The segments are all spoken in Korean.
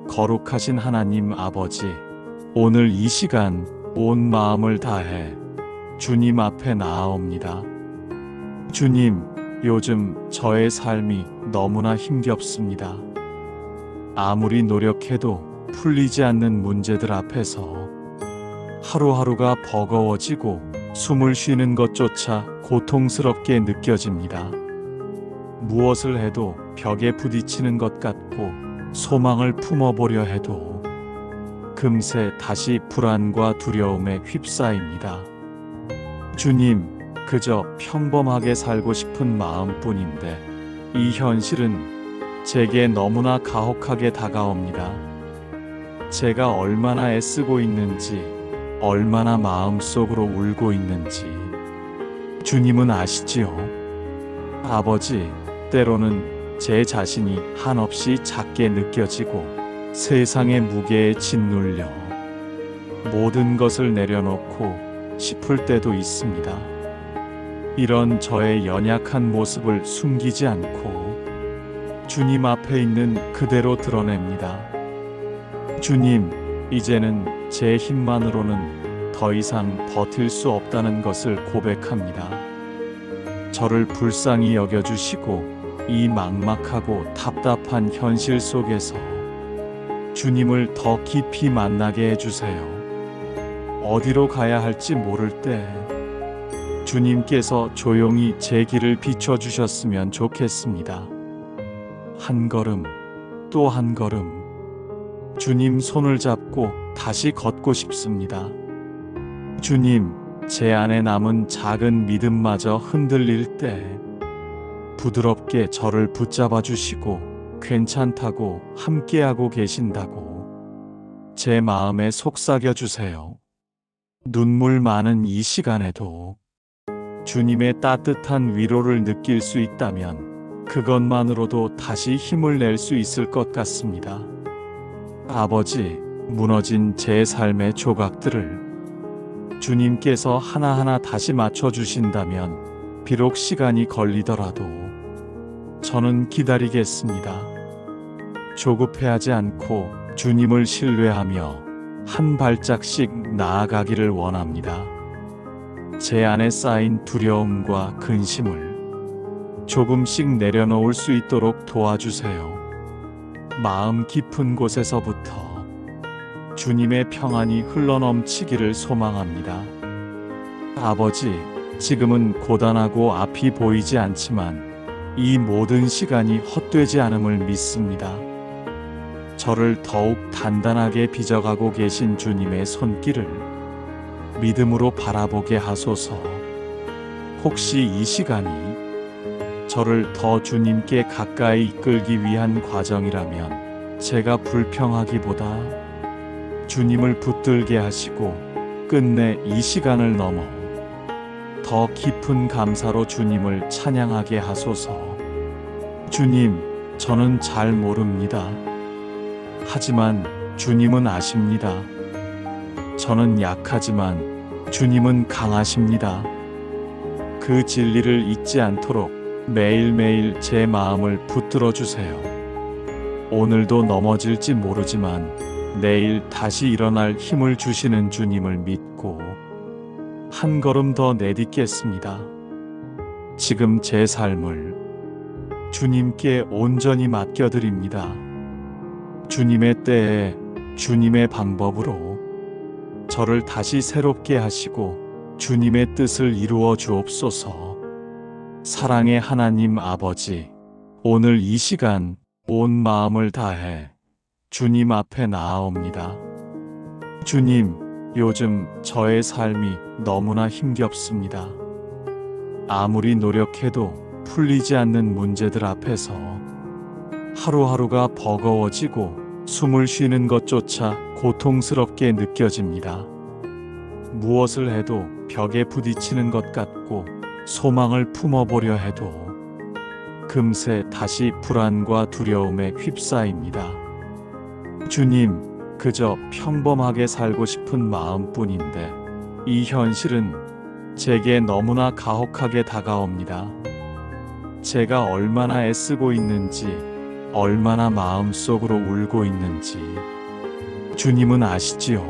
거룩하신 하나님 아버지, 오늘 이 시간 온 마음을 다해 주님 앞에 나아옵니다. 주님, 요즘 저의 삶이 너무나 힘겹습니다. 아무리 노력해도 풀리지 않는 문제들 앞에서 하루하루가 버거워지고 숨을 쉬는 것조차 고통스럽게 느껴집니다. 무엇을 해도 벽에 부딪히는 것 같고 소망을 품어보려 해도 금세 다시 불안과 두려움에 휩싸입니다. 주님, 그저 평범하게 살고 싶은 마음뿐인데 이 현실은 제게 너무나 가혹하게 다가옵니다. 제가 얼마나 애쓰고 있는지, 얼마나 마음속으로 울고 있는지 주님은 아시지요? 아버지, 때로는 제 자신이 한없이 작게 느껴지고 세상의 무게에 짓눌려 모든 것을 내려놓고 싶을 때도 있습니다. 이런 저의 연약한 모습을 숨기지 않고 주님 앞에 있는 그대로 드러냅니다. 주님, 이제는 제 힘만으로는 더 이상 버틸 수 없다는 것을 고백합니다. 저를 불쌍히 여겨주시고 이 막막하고 답답한 현실 속에서 주님을 더 깊이 만나게 해주세요. 어디로 가야 할지 모를 때 주님께서 조용히 제 길을 비춰주셨으면 좋겠습니다. 한 걸음 또 한 걸음 주님 손을 잡고 다시 걷고 싶습니다. 주님, 제 안에 남은 작은 믿음마저 흔들릴 때 부드럽게 저를 붙잡아 주시고 괜찮다고 함께하고 계신다고 제 마음에 속삭여 주세요. 눈물 많은 이 시간에도 주님의 따뜻한 위로를 느낄 수 있다면 그것만으로도 다시 힘을 낼 수 있을 것 같습니다. 아버지, 무너진 제 삶의 조각들을 주님께서 하나하나 다시 맞춰주신다면 비록 시간이 걸리더라도 저는 기다리겠습니다. 조급해하지 않고 주님을 신뢰하며 한 발짝씩 나아가기를 원합니다. 제 안에 쌓인 두려움과 근심을 조금씩 내려놓을 수 있도록 도와주세요. 마음 깊은 곳에서부터 주님의 평안이 흘러넘치기를 소망합니다. 아버지, 지금은 고단하고 앞이 보이지 않지만 이 모든 시간이 헛되지 않음을 믿습니다. 저를 더욱 단단하게 빚어가고 계신 주님의 손길을 믿음으로 바라보게 하소서. 혹시 이 시간이 저를 더 주님께 가까이 이끌기 위한 과정이라면 제가 불평하기보다 주님을 붙들게 하시고 끝내 이 시간을 넘어 더 깊은 감사로 주님을 찬양하게 하소서. 주님, 저는 잘 모릅니다. 하지만 주님은 아십니다. 저는 약하지만 주님은 강하십니다. 그 진리를 잊지 않도록 매일매일 제 마음을 붙들어 주세요. 오늘도 넘어질지 모르지만 내일 다시 일어날 힘을 주시는 주님을 믿고 한 걸음 더 내딛겠습니다. 지금 제 삶을 주님께 온전히 맡겨드립니다. 주님의 때에 주님의 방법으로 저를 다시 새롭게 하시고 주님의 뜻을 이루어 주옵소서. 사랑의 하나님 아버지, 오늘 이 시간 온 마음을 다해 주님 앞에 나아옵니다. 주님, 요즘 저의 삶이 너무나 힘겹습니다. 아무리 노력해도 풀리지 않는 문제들 앞에서 하루하루가 버거워지고 숨을 쉬는 것조차 고통스럽게 느껴집니다. 무엇을 해도 벽에 부딪히는 것 같고 소망을 품어보려 해도 금세 다시 불안과 두려움에 휩싸입니다. 주님, 그저 평범하게 살고 싶은 마음뿐인데 이 현실은 제게 너무나 가혹하게 다가옵니다. 제가 얼마나 애쓰고 있는지, 얼마나 마음속으로 울고 있는지 주님은 아시지요.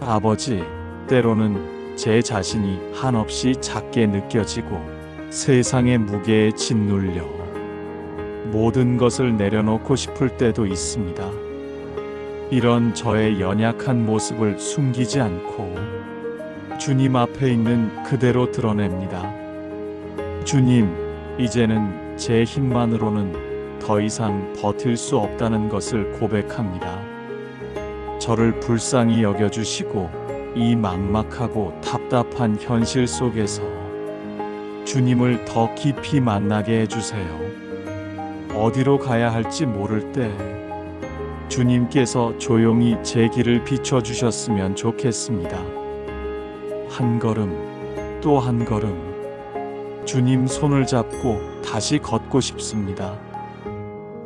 아버지, 때로는 제 자신이 한없이 작게 느껴지고 세상의 무게에 짓눌려 모든 것을 내려놓고 싶을 때도 있습니다. 이런 저의 연약한 모습을 숨기지 않고 주님 앞에 있는 그대로 드러냅니다. 주님, 이제는 제 힘만으로는 더 이상 버틸 수 없다는 것을 고백합니다. 저를 불쌍히 여겨주시고 이 막막하고 답답한 현실 속에서 주님을 더 깊이 만나게 해주세요. 어디로 가야 할지 모를 때 주님께서 조용히 제 길을 비춰주셨으면 좋겠습니다. 한 걸음 또 한 걸음 주님 손을 잡고 다시 걷고 싶습니다.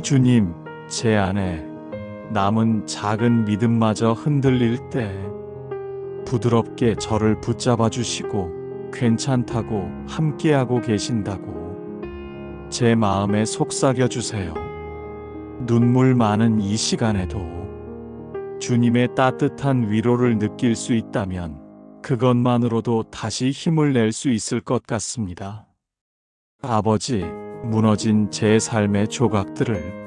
주님, 제 안에 남은 작은 믿음마저 흔들릴 때 부드럽게 저를 붙잡아 주시고 괜찮다고 함께하고 계신다고 제 마음에 속삭여 주세요. 눈물 많은 이 시간에도 주님의 따뜻한 위로를 느낄 수 있다면 그것만으로도 다시 힘을 낼 수 있을 것 같습니다. 아버지, 무너진 제 삶의 조각들을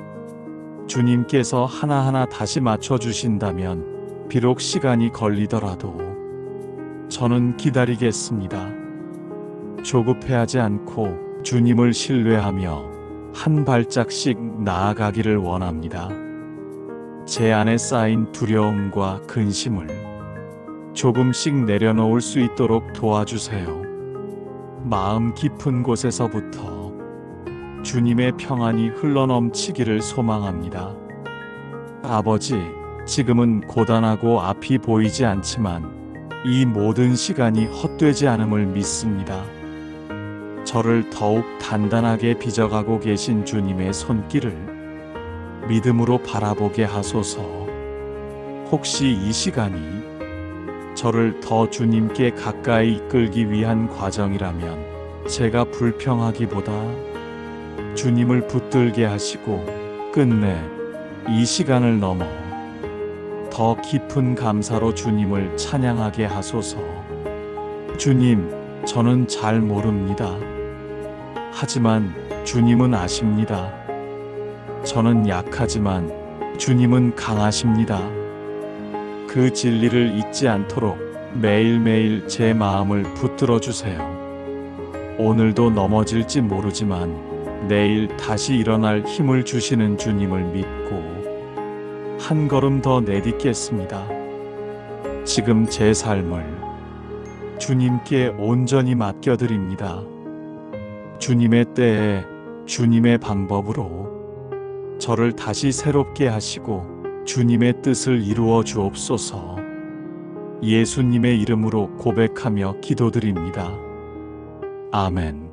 주님께서 하나하나 다시 맞춰주신다면 비록 시간이 걸리더라도 저는 기다리겠습니다. 조급해하지 않고 주님을 신뢰하며 한 발짝씩 나아가기를 원합니다. 제 안에 쌓인 두려움과 근심을 조금씩 내려놓을 수 있도록 도와주세요. 마음 깊은 곳에서부터 주님의 평안이 흘러넘치기를 소망합니다. 아버지, 지금은 고단하고 앞이 보이지 않지만 이 모든 시간이 헛되지 않음을 믿습니다. 저를 더욱 단단하게 빚어가고 계신 주님의 손길을 믿음으로 바라보게 하소서. 혹시 이 시간이 저를 더 주님께 가까이 이끌기 위한 과정이라면 제가 불평하기보다 주님을 붙들게 하시고 끝내 이 시간을 넘어 더 깊은 감사로 주님을 찬양하게 하소서. 주님, 저는 잘 모릅니다. 하지만 주님은 아십니다. 저는 약하지만 주님은 강하십니다. 그 진리를 잊지 않도록 매일매일 제 마음을 붙들어 주세요. 오늘도 넘어질지 모르지만 내일 다시 일어날 힘을 주시는 주님을 믿고 한 걸음 더 내딛겠습니다. 지금 제 삶을 주님께 온전히 맡겨드립니다. 주님의 때에 주님의 방법으로 저를 다시 새롭게 하시고 주님의 뜻을 이루어 주옵소서. 예수님의 이름으로 고백하며 기도드립니다. 아멘.